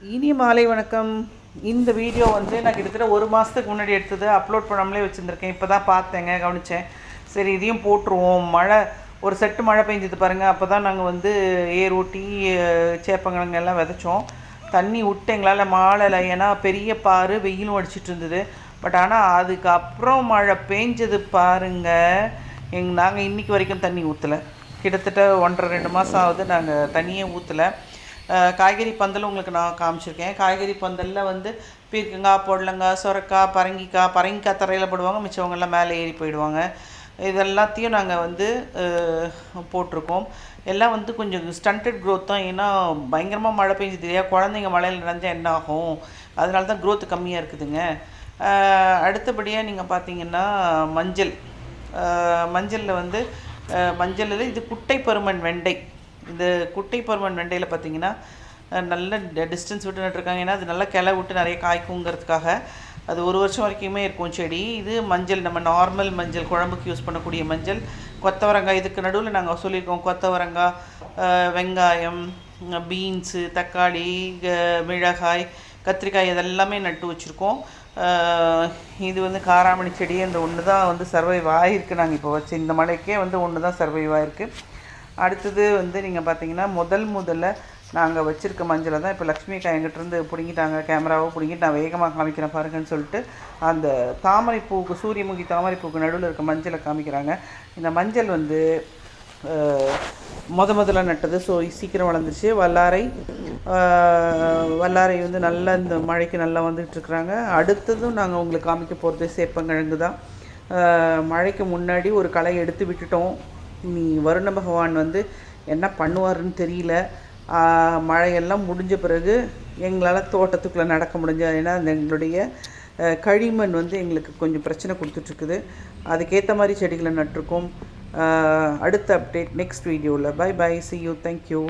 இனிய மாலை வணக்கம். இந்த வீடியோ வந்து நான் கிட்டத்தட்ட ஒரு மாதத்துக்கு முன்னாடி எடுத்தது அப்லோட் பண்ணாமலே வச்சுருந்துருக்கேன். இப்போ தான் பார்த்தேங்க, கவனித்தேன். சரி இதையும் போட்டுருவோம். மழை ஒரு செட்டு மழை பெஞ்சது பாருங்கள். அப்போ தான் நாங்கள் வந்து ஏர் ஊட்டி சேப்பங்கிழங்கு எல்லாம் விதைச்சோம். தண்ணி விட்டு எங்களால் மாளலை, ஏன்னா பெரிய பாரு வெயிலும் அடிச்சிட்டு இருந்தது. பட் ஆனால் அதுக்கப்புறம் மழை பெஞ்சது பாருங்கள். நாங்கள் இன்றைக்கி வரைக்கும் தண்ணி ஊற்றலை. கிட்டத்தட்ட 1.5-2 மாதம் ஆகுது நாங்கள் தண்ணியே ஊற்றலை. காய்கறி பந்தல் உங்களுக்கு நான் காமிச்சிருக்கேன். காய்கறி பந்தலில் வந்து பீர்க்கங்காய், பொடலங்காய், சொரக்காய், பரங்கிக்காய் தரையில் போடுவாங்க, மிச்சவங்கெல்லாம் மேலே ஏறி போயிடுவாங்க. இதெல்லாத்தையும் நாங்கள் வந்து போட்டிருக்கோம். எல்லாம் வந்து கொஞ்சம் ஸ்டண்டட் க்ரோத் தான். ஏன்னா பயங்கரமாக மழை பெஞ்சுது இல்லையா, குழந்தைங்க மழையில் நினைஞ்சால் என்ன ஆகும், அதனால தான் க்ரோத் கம்மியாக இருக்குதுங்க. அடுத்தபடியாக நீங்கள் பார்த்தீங்கன்னா மஞ்சளில் வந்து மஞ்சளில் இது குட்டை பருமன் வெண்டை. இந்த குட்டை பருமன் வெண்டையில் பார்த்தீங்கன்னா நல்ல டிஸ்டன்ஸ் விட்டு நட்டுருக்காங்க. ஏன்னா அது நல்லா கிளை விட்டு நிறைய காய்க்குங்கிறதுக்காக. அது 1 வருஷம் வரைக்குமே இருக்கும் செடி. இது மஞ்சள், நம்ம நார்மல் மஞ்சள், குழம்புக்கு யூஸ் பண்ணக்கூடிய மஞ்சள். கொத்தவரங்காய் இதுக்கு நடுவில் நாங்கள் சொல்லியிருக்கோம். கொத்தவரங்காய், வெங்காயம், பீன்ஸு, தக்காளி, மிளகாய், கத்திரிக்காய் இதெல்லாமே நட்டு வச்சுருக்கோம். இது வந்து காராமணி செடி. இந்த ஒன்று தான் வந்து சர்வைவ் ஆகிருக்கு. நாங்கள் இப்போ வச்சு இந்த மழைக்கே வந்து ஒன்று தான் சர்வைவ் ஆகிருக்கு. அடுத்தது வந்து நீங்கள் பார்த்தீங்கன்னா முதல்ல நாங்கள் வச்சுருக்க மஞ்சளை தான் இப்போ லக்ஷ்மி அக்கா எங்கிட்டேருந்து பிடுங்கிட்டாங்க. கேமராவை பிடுங்கிட்டு நான் வேகமாக காமிக்கிறேன் பாருங்கன்னு சொல்லிட்டு அந்த தாமரைப்பூவுக்கு, சூரியமுகி தாமரைப்பூவுக்கு நடுவில் இருக்க மஞ்சளை காமிக்கிறாங்க. இந்த மஞ்சள் வந்து முதல்ல நட்டது. ஸோ சீக்கிரம் வளர்ந்துருச்சு. வல்லாரை வந்து நல்லா இந்த மழைக்கு நல்லா வந்துட்டுருக்குறாங்க. அடுத்ததும் நாங்கள் உங்களுக்கு காமிக்க போகிறது சேப்பங்கிழங்கு தான். மழைக்கு முன்னாடி ஒரு களை எடுத்து விட்டுட்டோம். நீ வருண பகவான் வந்து என்ன பண்ணுவாருன்னு தெரியல. மழையெல்லாம் முடிஞ்ச பிறகு எங்களால் தோட்டத்துக்குள்ளே நடக்க முடிஞ்சது. ஏன்னா எங்களுடைய களிமண் வந்து எங்களுக்கு கொஞ்சம் பிரச்சனை கொடுத்துட்ருக்குது. அதுக்கேற்ற மாதிரி செடிகளை நட்டிருக்கோம். அடுத்த அப்டேட் நெக்ஸ்ட் வீடியோவில். Bye, see you, thank you.